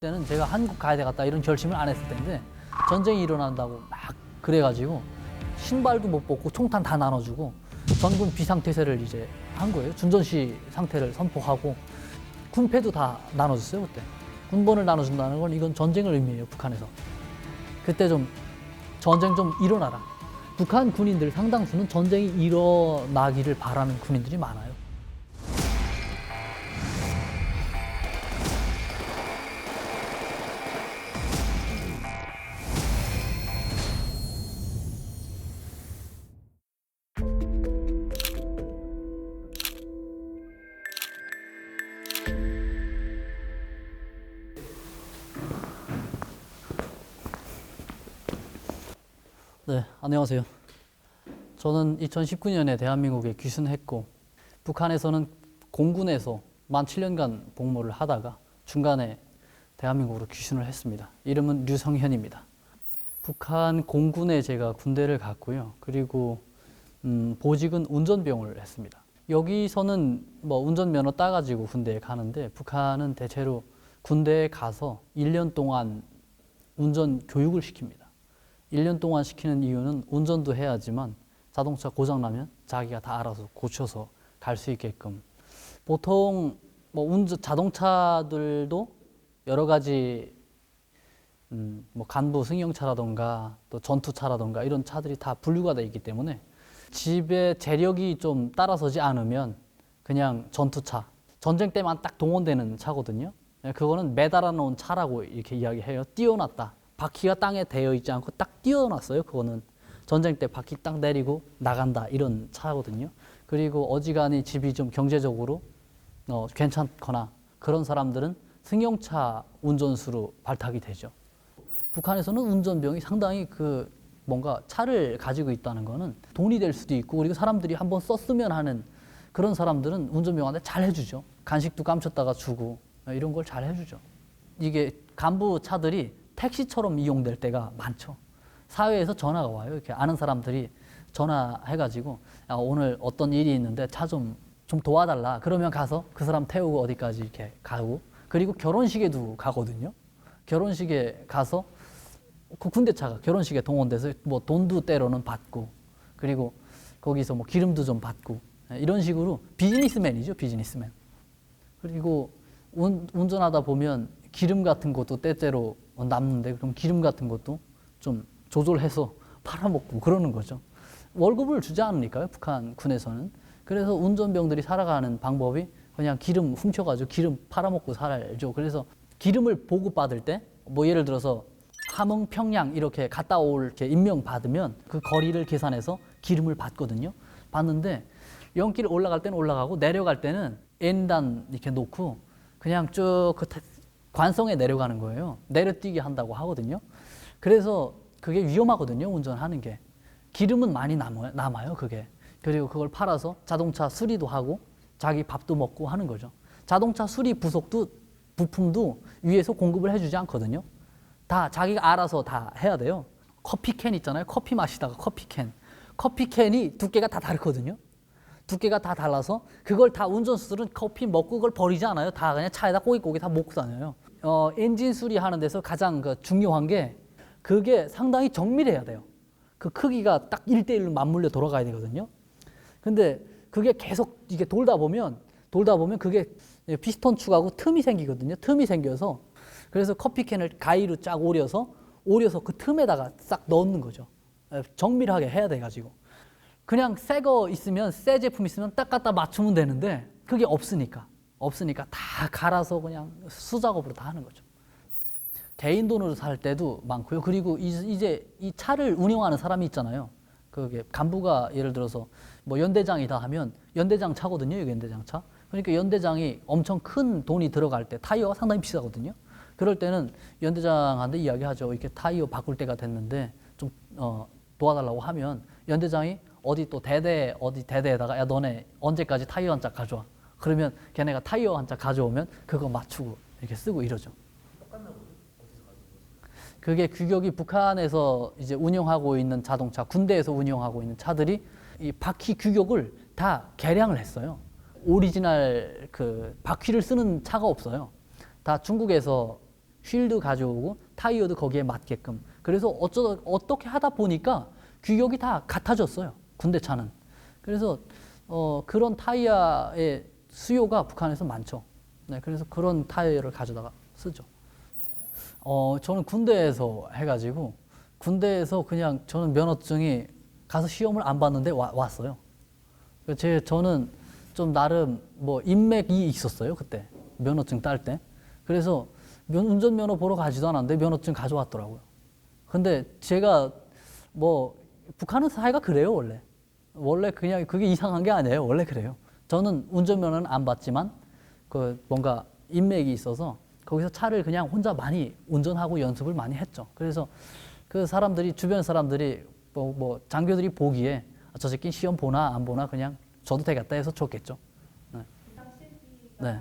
때는 제가 한국 가야 되겠다 이런 결심을 안 했을 때인데 전쟁이 일어난다고 막 그래가지고 신발도 못 벗고 총탄 다 나눠주고 전군 비상태세를 이제 한 거예요. 준전시 상태를 선포하고 군패도 다 나눠줬어요. 그때 군번을 나눠준다는 건 이건 전쟁을 의미해요. 북한에서 그때 좀 전쟁 좀 일어나라. 북한 군인들 상당수는 전쟁이 일어나기를 바라는 군인들이 많아요. 네, 안녕하세요. 저는 2019년에 대한민국에 귀순했고 북한에서는 공군에서 만 7년간 복무를 하다가 중간에 대한민국으로 귀순을 했습니다. 이름은 류성현입니다. 북한 공군에 제가 군대를 갔고요. 그리고 보직은 운전병을 했습니다. 여기서는 뭐 운전면허 따가지고 군대에 가는데 북한은 대체로 군대에 가서 1년 동안 운전 교육을 시킵니다. 1년 동안 시키는 이유는 운전도 해야지만 자동차 고장 나면 자기가 다 알아서 고쳐서 갈 수 있게끔. 보통 뭐 자동차들도 여러 가지 뭐 간부 승용차라던가 또 전투차라던가 이런 차들이 다 분류가 되어 있기 때문에 집에 재력이 좀 따라서지 않으면 그냥 전투차, 전쟁 때만 딱 동원되는 차거든요. 그거는 매달아 놓은 차라고 이렇게 이야기해요. 띄워놨다. 바퀴가 땅에 대어 있지 않고 딱 띄워놨어요. 그거는 전쟁 때 바퀴 딱 내리고 나간다 이런 차거든요. 그리고 어지간히 집이 좀 경제적으로 괜찮거나 그런 사람들은 승용차 운전수로 발탁이 되죠. 북한에서는 운전병이 상당히 뭔가 차를 가지고 있다는 거는 돈이 될 수도 있고 그리고 사람들이 한번 썼으면 하는 그런 사람들은 운전병한테 잘 해주죠. 간식도 감췄다가 주고 이런 걸 잘 해주죠. 이게 간부 차들이 택시처럼 이용될 때가 많죠. 사회에서 전화가 와요. 이렇게 아는 사람들이 전화해가지고 야, 오늘 어떤 일이 있는데 차 좀 도와달라. 그러면 가서 그 사람 태우고 어디까지 이렇게 가고 그리고 결혼식에도 가거든요. 결혼식에 가서 그 군대차가 결혼식에 동원돼서 뭐 돈도 때로는 받고 그리고 거기서 뭐 기름도 좀 받고 이런 식으로 비즈니스맨이죠. 비즈니스맨. 그리고 운전하다 보면 기름 같은 것도 때때로 남는데 그럼 기름 같은 것도 좀 조절해서 팔아먹고 그러는 거죠. 월급을 주지 않으니까요. 북한 군에서는. 그래서 운전병들이 살아가는 방법이 그냥 기름 훔쳐가지고 기름 팔아먹고 살죠. 그래서 기름을 보고받을 때 뭐 예를 들어서 함흥, 평양 이렇게 갔다 올 이렇게 임명 받으면 그 거리를 계산해서 기름을 받거든요. 받는데 연길 올라갈 때는 올라가고 내려갈 때는 N단 이렇게 놓고 그냥 쭉 관성에 내려가는 거예요. 내려뛰게 한다고 하거든요. 그래서 그게 위험하거든요. 운전하는 게. 기름은 많이 남아요. 그게. 그리고 그걸 팔아서 자동차 수리도 하고 자기 밥도 먹고 하는 거죠. 자동차 수리 부품도 위에서 공급을 해주지 않거든요. 다 자기가 알아서 다 해야 돼요. 커피캔 있잖아요. 커피 마시다가 커피캔. 커피캔이 두께가 다 다르거든요. 두께가 다 달라서 그걸 다 운전수들은 커피 먹고 그걸 버리지 않아요. 다 그냥 차에다 꼬깃꼬깃 다 먹고 다녀요. 엔진 수리하는 데서 가장 중요한 게 그게 상당히 정밀해야 돼요. 그 크기가 딱 1대1로 맞물려 돌아가야 되거든요. 근데 그게 계속 이게 돌다 보면 그게 피스톤 축하고 틈이 생기거든요. 틈이 생겨서 그래서 커피캔을 가위로 쫙 오려서 그 틈에다가 싹 넣는 거죠. 정밀하게 해야 돼가지고. 그냥 새 거 있으면 새 제품 있으면 딱 갖다 맞추면 되는데 그게 없으니까 다 갈아서 그냥 수작업으로 다 하는 거죠. 개인 돈으로 살 때도 많고요. 그리고 이제 이 차를 운영하는 사람이 있잖아요. 그게 간부가 예를 들어서 뭐 연대장이다 하면 연대장 차거든요. 이게 연대장 차. 그러니까 연대장이 엄청 큰 돈이 들어갈 때 타이어가 상당히 비싸거든요. 그럴 때는 연대장한테 이야기하죠. 이렇게 타이어 바꿀 때가 됐는데 좀 도와달라고 하면 연대장이 어디 대대에다가 야 너네 언제까지 타이어 한 짝 가져와. 그러면 걔네가 타이어 한 짝 가져오면 그거 맞추고 이렇게 쓰고 이러죠. 그게 규격이 북한에서 이제 운영하고 있는 자동차, 군대에서 운영하고 있는 차들이 이 바퀴 규격을 다 개량을 했어요. 오리지널 그 바퀴를 쓰는 차가 없어요. 다 중국에서 쉴드 가져오고 타이어도 거기에 맞게끔. 그래서 어떻게 하다 보니까 규격이 다 같아졌어요. 군대 차는. 그래서 그런 타이어의 수요가 북한에서 많죠. 네, 그래서 그런 타이어를 가져다가 쓰죠. 저는 군대에서 해가지고 군대에서 그냥 저는 면허증이 가서 시험을 안 봤는데 왔어요. 저는 좀 나름 뭐 인맥이 있었어요 그때 면허증 딸 때. 그래서 운전면허 보러 가지도 않았는데 면허증 가져왔더라고요. 근데 제가 뭐 북한은 사회가 그래요 원래. 원래 그냥 그게 이상한 게 아니에요. 원래 그래요. 저는 운전면허는 안 봤지만 그 뭔가 인맥이 있어서 거기서 차를 그냥 혼자 많이 운전하고 연습을 많이 했죠. 그래서 그 사람들이 주변 사람들이 뭐 장교들이 보기에 저 새끼 시험 보나 안 보나 그냥 줘도 되겠다 해서 줬겠죠. 네. 네.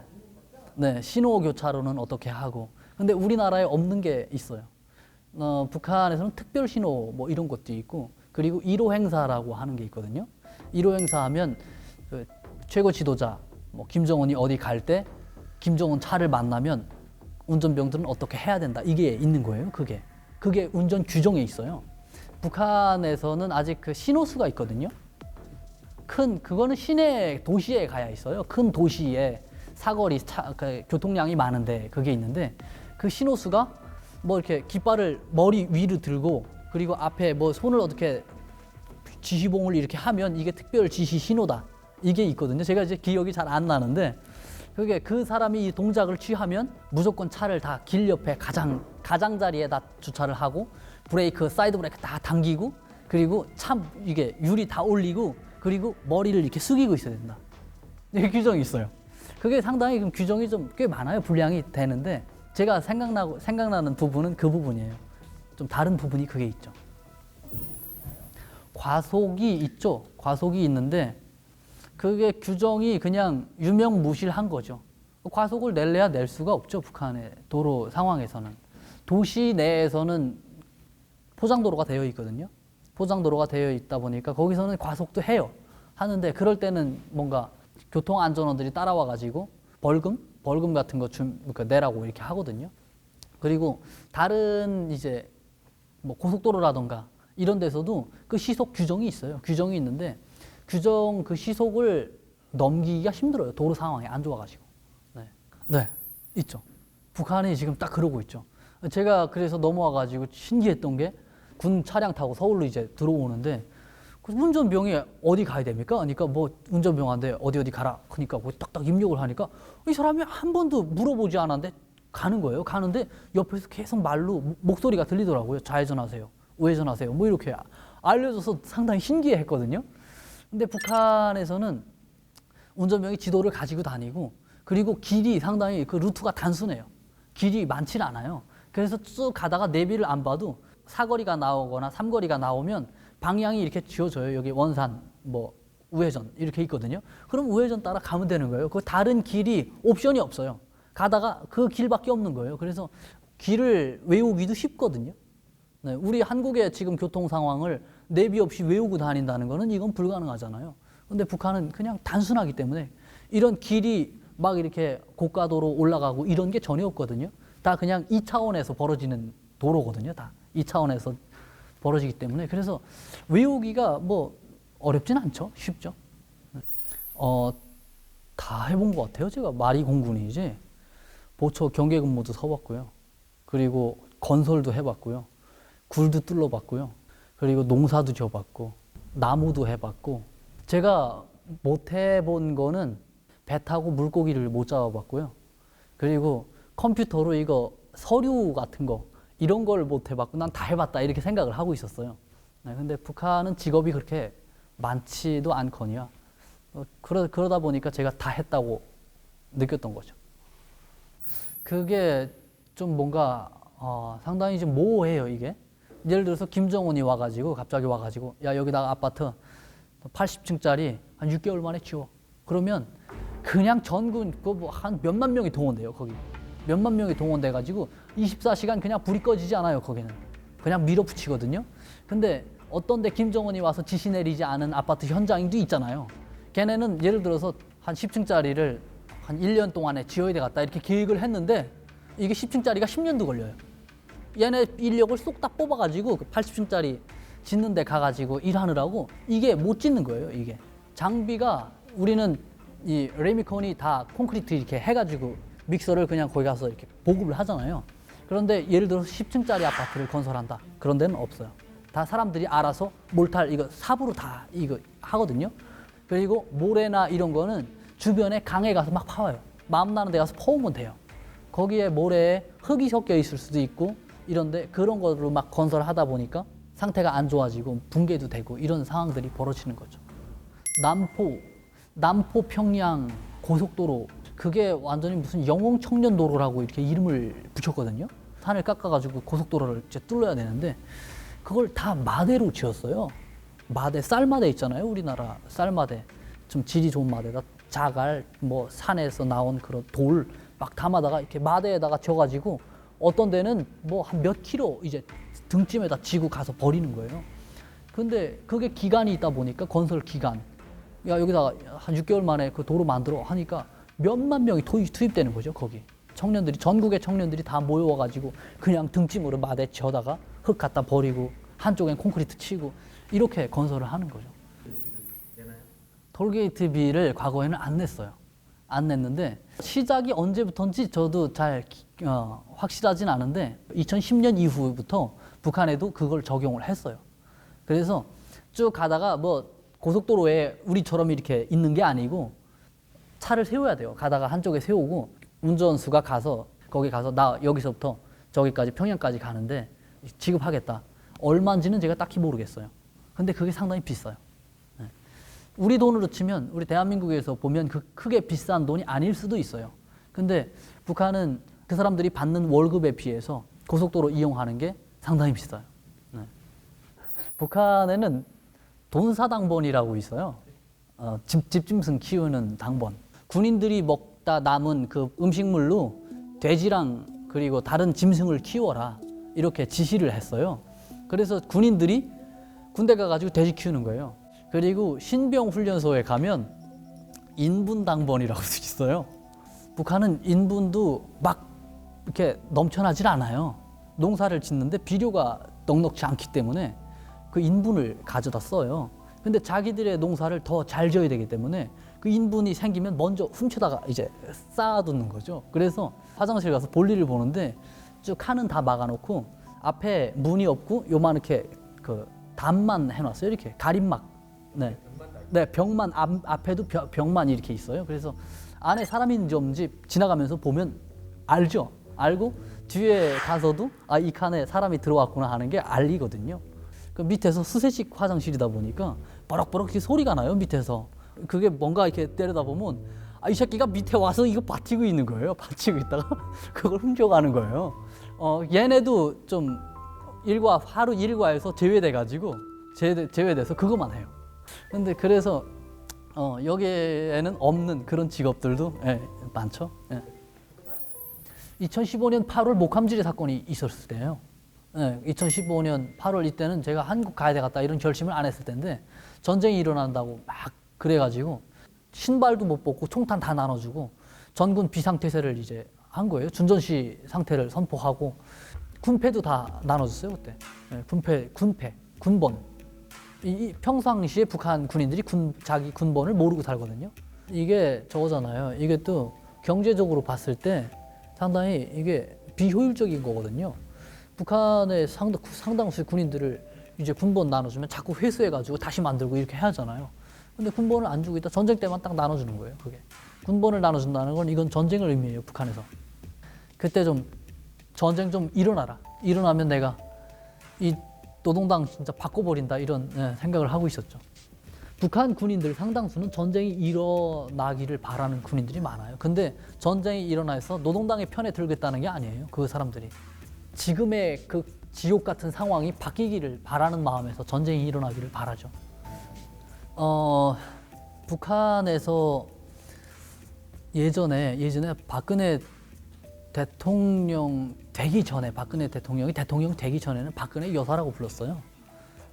네. 신호 교차로는 어떻게 하고. 근데 우리나라에 없는 게 있어요. 북한에서는 특별 신호 뭐 이런 것도 있고 그리고 1호 행사라고 하는 게 있거든요. 1호 행사하면 그 최고 지도자 뭐 김정은이 어디 갈 때 김정은 차를 만나면 운전병들은 어떻게 해야 된다. 이게 있는 거예요. 그게 운전 규정에 있어요. 북한에서는 아직 그 신호수가 있거든요. 그거는 시내 도시에 가야 있어요. 큰 도시에 사거리 그 교통량이 많은데 그게 있는데 그 신호수가 뭐 이렇게 깃발을 머리 위로 들고 그리고 앞에 뭐 손을 어떻게 지시봉을 이렇게 하면 이게 특별 지시 신호다. 이게 있거든요. 제가 이제 기억이 잘 안 나는데 그게 그 사람이 이 동작을 취하면 무조건 차를 다 길 옆에 가장자리에다 주차를 하고 브레이크, 사이드 브레이크 다 당기고 그리고 이게 유리 다 올리고 그리고 머리를 이렇게 숙이고 있어야 된다. 이게 규정이 있어요. 그게 상당히 규정이 좀 꽤 많아요. 분량이 되는데 제가 생각나는 부분은 그 부분이에요. 좀 다른 부분이 그게 있죠. 과속이 있죠. 과속이 있는데 그게 규정이 그냥 유명무실한 거죠. 과속을 낼래야 낼 수가 없죠. 북한의 도로 상황에서는. 도시 내에서는 포장도로가 되어 있거든요. 포장도로가 되어 있다 보니까 거기서는 과속도 해요. 하는데 그럴 때는 뭔가 교통안전원들이 따라와가지고 벌금 같은 거 그러니까 내라고 이렇게 하거든요. 그리고 다른 이제 뭐 고속도로라던가 이런 데서도 그 시속 규정이 있어요. 규정이 있는데 그 시속을 넘기기가 힘들어요. 도로 상황이 안 좋아가지고. 네, 있죠. 북한이 지금 딱 그러고 있죠. 제가 그래서 넘어와가지고 신기했던 게 군 차량 타고 서울로 이제 들어오는데 운전병이 어디 가야 됩니까? 그러니까 뭐 운전병한테 어디 가라. 그러니까 딱딱 입력을 하니까 이 사람이 한 번도 물어보지 않았는데 가는 거예요. 가는데 옆에서 계속 말로 목소리가 들리더라고요. 좌회전하세요. 우회전하세요. 뭐 이렇게 알려줘서 상당히 신기했거든요. 근데 북한에서는 운전병이 지도를 가지고 다니고 그리고 길이 상당히 그 루트가 단순해요. 길이 많지는 않아요. 그래서 쭉 가다가 내비를 안 봐도 사거리가 나오거나 삼거리가 나오면 방향이 이렇게 지어져요. 여기 원산, 뭐 우회전 이렇게 있거든요. 그럼 우회전 따라 가면 되는 거예요. 그 다른 길이 옵션이 없어요. 가다가 그 길밖에 없는 거예요. 그래서 길을 외우기도 쉽거든요. 네, 우리 한국의 지금 교통 상황을 내비 없이 외우고 다닌다는 거는 이건 불가능하잖아요. 근데 북한은 그냥 단순하기 때문에 이런 길이 막 이렇게 고가도로 올라가고 이런 게 전혀 없거든요. 다 그냥 2차원에서 벌어지는 도로거든요. 다 2차원에서 벌어지기 때문에 그래서 외우기가 뭐 어렵진 않죠. 쉽죠. 다 해본 것 같아요. 제가 말이 공군이지 보초 경계 근무도 서봤고요. 그리고 건설도 해봤고요. 굴도 뚫러봤고요. 그리고 농사도 지어봤고 나무도 해봤고 제가 못 해본 거는 배 타고 물고기를 못 잡아봤고요. 그리고 컴퓨터로 이거 서류 같은 거 이런 걸 못 해봤고 난 다 해봤다 이렇게 생각을 하고 있었어요. 네, 근데 북한은 직업이 그렇게 많지도 않거니와 그러다 보니까 제가 다 했다고 느꼈던 거죠. 그게 좀 뭔가 상당히 좀 모호해요. 이게 예를 들어서 김정은이 갑자기 와가지고 야 여기다가 아파트 80층짜리 한 6개월 만에 지어. 그러면 그냥 전군 뭐 한 몇만 명이 동원돼요. 거기 몇만 명이 동원돼가지고 24시간 그냥 불이 꺼지지 않아요. 거기는 그냥 밀어붙이거든요. 근데 어떤 데 김정은이 와서 지시 내리지 않은 아파트 현장도 있잖아요. 걔네는 예를 들어서 한 10층짜리를 한 1년 동안에 지어야 되겠다 이렇게 계획을 했는데 이게 10층짜리가 10년도 걸려요. 얘네 인력을 쏙 다 뽑아가지고 80층짜리 짓는 데 가가지고 일하느라고 이게 못 짓는 거예요, 이게. 장비가 우리는 이 레미콘이 다 콘크리트 이렇게 해가지고 믹서를 그냥 거기 가서 이렇게 보급을 하잖아요. 그런데 예를 들어서 10층짜리 아파트를 건설한다. 그런 데는 없어요. 다 사람들이 알아서 몰탈 이거 삽으로 다 이거 하거든요. 그리고 모래나 이런 거는 주변에 강에 가서 막 파와요. 마음 나는 데 가서 퍼오면 돼요. 거기에 모래에 흙이 섞여 있을 수도 있고 이런데 그런 거로 막 건설하다 보니까 상태가 안 좋아지고 붕괴도 되고 이런 상황들이 벌어지는 거죠. 남포 평양 고속도로 그게 완전히 무슨 영웅 청년도로라고 이렇게 이름을 붙였거든요. 산을 깎아가지고 고속도로를 이제 뚫어야 되는데 그걸 다 마대로 지었어요. 마대, 쌀마대 있잖아요. 우리나라 쌀마대. 좀 질이 좋은 마대다. 자갈, 뭐 산에서 나온 그런 돌 막 담아다가 이렇게 마대에다가 져가지고 어떤 데는 뭐 한 몇 킬로 이제 등짐에다 지고 가서 버리는 거예요. 근데 그게 기간이 있다 보니까 건설 기간. 야, 여기다가 한 6개월 만에 그 도로 만들어 하니까 몇만 명이 투입되는 거죠, 거기. 청년들이, 전국의 청년들이 다 모여와가지고 그냥 등짐으로 마대 지어다가 흙 갖다 버리고 한쪽엔 콘크리트 치고 이렇게 건설을 하는 거죠. 톨게이트비를 과거에는 안 냈어요. 안 냈는데 시작이 언제부터인지 저도 잘 확실하진 않은데 2010년 이후부터 북한에도 그걸 적용을 했어요. 그래서 쭉 가다가 뭐 고속도로에 우리처럼 이렇게 있는 게 아니고 차를 세워야 돼요. 가다가 한쪽에 세우고 운전수가 가서 거기 가서 나 여기서부터 저기까지 평양까지 가는데 지급하겠다. 얼마인지는 제가 딱히 모르겠어요. 근데 그게 상당히 비싸요. 우리 돈으로 치면 우리 대한민국에서 보면 그 크게 비싼 돈이 아닐 수도 있어요. 근데 북한은 그 사람들이 받는 월급에 비해서 고속도로 이용하는 게 상당히 비싸요. 네. 북한에는 돈사당번이라고 있어요. 집짐승 키우는 당번. 군인들이 먹다 남은 그 음식물로 돼지랑 그리고 다른 짐승을 키워라 이렇게 지시를 했어요. 그래서 군인들이 군대 가가지고 돼지 키우는 거예요. 그리고 신병 훈련소에 가면 인분 당번이라고 있어요. 북한은 인분도 막 이렇게 넘쳐나질 않아요. 농사를 짓는데 비료가 넉넉지 않기 때문에 그 인분을 가져다 써요. 근데 자기들의 농사를 더 잘 지어야 되기 때문에 그 인분이 생기면 먼저 훔쳐다가 이제 쌓아두는 거죠. 그래서 화장실 가서 볼일을 보는데 쭉 칸은 다 막아놓고 앞에 문이 없고 요만하게 그 담만 해놨어요. 이렇게 가림막. 네, 벽만 앞에도 벽만 이렇게 있어요. 그래서 안에 사람이 있는지 없는지 지나가면서 보면 알죠. 알고 뒤에 가서도 아, 이 칸에 사람이 들어왔구나 하는 게 알리거든요. 그 밑에서 수세식 화장실이다 보니까 버럭버럭 소리가 나요. 밑에서 그게 뭔가 이렇게 때리다 보면 아, 이 새끼가 밑에 와서 이거 받치고 있는 거예요. 받치고 있다가 그걸 훔쳐가는 거예요. 얘네도 좀 하루 일과에서 제외돼가지고 제외돼서 그것만 해요. 근데 그래서 여기에는 없는 그런 직업들도 많죠. 2015년 8월 목함지뢰 사건이 있었을 때예요. 2015년 8월 이때는 제가 한국 가야 되겠다 이런 결심을 안 했을 때인데 전쟁이 일어난다고 막 그래가지고 신발도 못 벗고 총탄 다 나눠주고 전군 비상태세를 이제 한 거예요. 준전시 상태를 선포하고 군패도 다 나눠줬어요 그때. 군번. 이 평상시에 북한 군인들이 자기 군번을 모르고 살거든요. 이게 저거잖아요. 이게 또 경제적으로 봤을 때 상당히 이게 비효율적인 거거든요. 북한의 상당수 군인들을 이제 군번 나눠주면 자꾸 회수해가지고 다시 만들고 이렇게 해야 하잖아요. 근데 군번을 안 주고 있다 전쟁 때만 딱 나눠주는 거예요. 그게 군번을 나눠준다는 건 이건 전쟁을 의미해요. 북한에서. 그때 좀 전쟁 좀 일어나라. 일어나면 내가 이 노동당 진짜 바꿔버린다 이런 생각을 하고 있었죠. 북한 군인들 상당수는 전쟁이 일어나기를 바라는 군인들이 많아요. 근데 전쟁이 일어나서 노동당의 편에 들겠다는 게 아니에요. 그 사람들이. 지금의 그 지옥 같은 상황이 바뀌기를 바라는 마음에서 전쟁이 일어나기를 바라죠. 북한에서 예전에 박근혜 대통령 되기 전에 박근혜 대통령이 대통령 되기 전에는 박근혜 여사라고 불렀어요.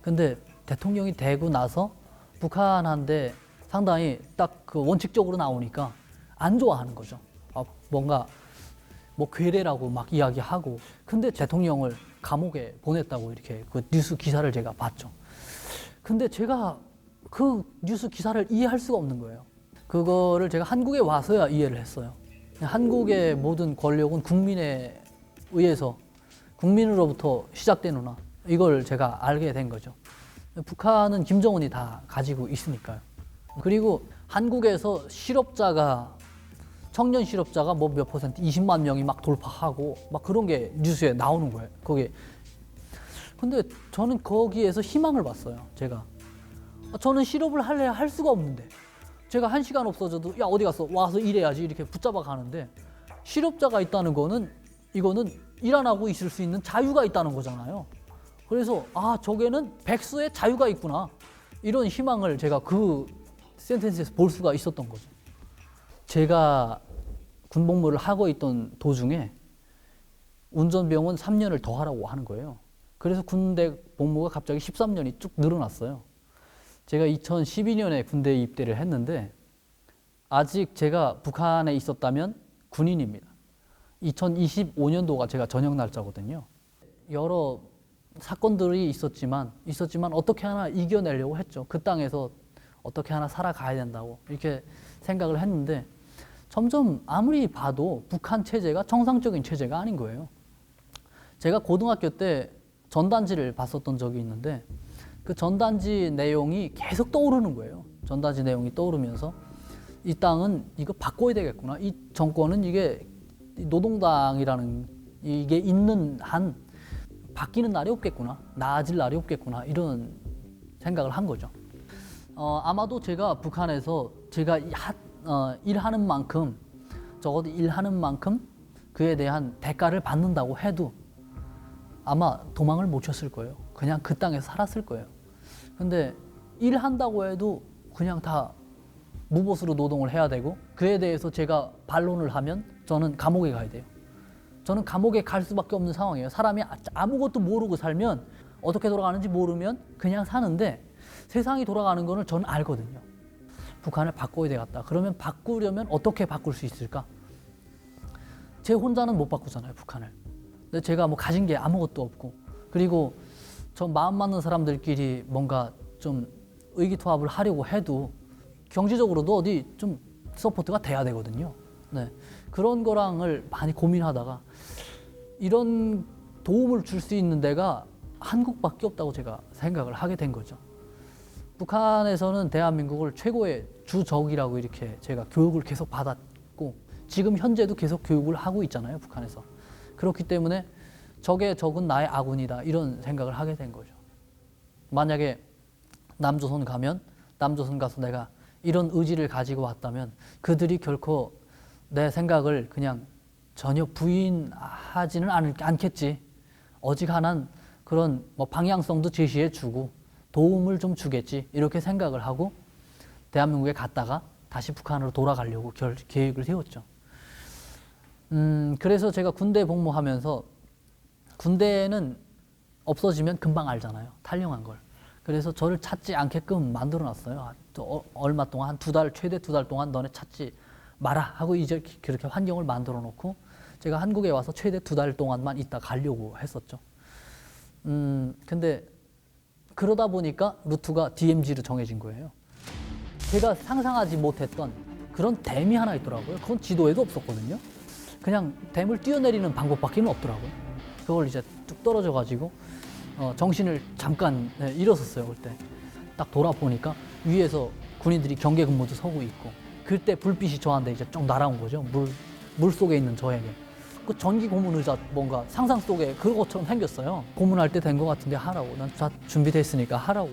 근데 대통령이 되고 나서 북한한테 상당히 딱 그 원칙적으로 나오니까 안 좋아하는 거죠. 뭔가 뭐 괴뢰라고 막 이야기하고, 근데 대통령을 감옥에 보냈다고 이렇게 그 뉴스 기사를 제가 봤죠. 근데 제가 그 뉴스 기사를 이해할 수가 없는 거예요. 그거를 제가 한국에 와서야 이해를 했어요. 한국의 모든 권력은 국민에 의해서, 국민으로부터 시작되는구나, 이걸 제가 알게 된 거죠. 북한은 김정은이 다 가지고 있으니까요. 그리고 한국에서 실업자가, 청년 실업자가 뭐 몇 퍼센트, 20만 명이 막 돌파하고 막 그런 게 뉴스에 나오는 거예요. 거기에. 근데 저는 거기에서 희망을 봤어요. 제가. 저는 실업을 할 수가 없는데, 제가 1시간 없어져도 야 어디 갔어? 와서 일해야지 이렇게 붙잡아 가는데, 실업자가 있다는 거는 이거는 일 안 하고 있을 수 있는 자유가 있다는 거잖아요. 그래서 아, 저게는 백수의 자유가 있구나, 이런 희망을 제가 그 센텐스에서 볼 수가 있었던 거죠. 제가 군복무를 하고 있던 도중에 운전병원 3년을 더 하라고 하는 거예요. 그래서 군대 복무가 갑자기 13년이 쭉 늘어났어요. 제가 2012년에 군대에 입대를 했는데, 아직 제가 북한에 있었다면 군인입니다. 2025년도가 제가 전역 날짜거든요. 여러 사건들이 있었지만 어떻게 하나 이겨내려고 했죠. 그 땅에서 어떻게 하나 살아가야 된다고 이렇게 생각을 했는데, 점점 아무리 봐도 북한 체제가 정상적인 체제가 아닌 거예요. 제가 고등학교 때 전단지를 봤었던 적이 있는데, 그 전단지 내용이 계속 떠오르는 거예요. 전단지 내용이 떠오르면서 이 땅은 이거 바꿔야 되겠구나, 이 정권은 이게 노동당이라는 이게 있는 한 바뀌는 날이 없겠구나, 나아질 날이 없겠구나, 이런 생각을 한 거죠. 아마도 제가 북한에서 제가 일하는 만큼, 적어도 일하는 만큼 그에 대한 대가를 받는다고 해도 아마 도망을 못 쳤을 거예요. 그냥 그 땅에서 살았을 거예요. 근데 일한다고 해도 그냥 다 무보수로 노동을 해야 되고, 그에 대해서 제가 반론을 하면 저는 감옥에 가야 돼요. 저는 감옥에 갈 수밖에 없는 상황이에요. 사람이 아무것도 모르고 살면, 어떻게 돌아가는지 모르면 그냥 사는데, 세상이 돌아가는 거는 저는 알거든요. 북한을 바꿔야 되겠다. 그러면 바꾸려면 어떻게 바꿀 수 있을까? 제 혼자는 못 바꾸잖아요, 북한을. 근데 제가 뭐 가진 게 아무것도 없고, 그리고 저 마음 맞는 사람들끼리 뭔가 좀 의기투합을 하려고 해도 경제적으로도 어디 좀 서포트가 돼야 되거든요. 네. 그런 거랑을 많이 고민하다가 이런 도움을 줄 수 있는 데가 한국밖에 없다고 제가 생각을 하게 된 거죠. 북한에서는 대한민국을 최고의 주적이라고 이렇게 제가 교육을 계속 받았고, 지금 현재도 계속 교육을 하고 있잖아요, 북한에서. 그렇기 때문에 적의 적은 나의 아군이다, 이런 생각을 하게 된 거죠. 만약에 남조선 가면, 남조선 가서 내가 이런 의지를 가지고 왔다면 그들이 결코 내 생각을 그냥 전혀 부인하지는 않겠지. 어지간한 그런 뭐 방향성도 제시해 주고 도움을 좀 주겠지, 이렇게 생각을 하고 대한민국에 갔다가 다시 북한으로 돌아가려고 계획을 세웠죠. 그래서 제가 군대 복무하면서, 군대는 없어지면 금방 알잖아요, 탈영한 걸. 그래서 저를 찾지 않게끔 만들어 놨어요. 얼마 동안, 한 2달, 최대 2달 동안 너네 찾지 마라 하고 이제 그렇게 환경을 만들어 놓고, 제가 한국에 와서 최대 2달 동안만 있다 가려고 했었죠. 근데 그러다 보니까 루트가 DMZ로 정해진 거예요. 제가 상상하지 못했던 그런 댐이 하나 있더라고요. 그건 지도에도 없었거든요. 그냥 댐을 뛰어내리는 방법밖에 없더라고요. 그걸 이제 뚝 떨어져 가지고 정신을 잠깐 잃었었어요. 그때 딱 돌아보니까 위에서 군인들이 경계 근무도 서고 있고, 그때 불빛이 저한테 이제 쭉 날아온 거죠. 물 속에 있는 저에게. 그 전기 고문 의자 뭔가 상상 속에 그것처럼 생겼어요. 고문할 때 된 것 같은데 하라고. 난 다 준비됐으니까 하라고.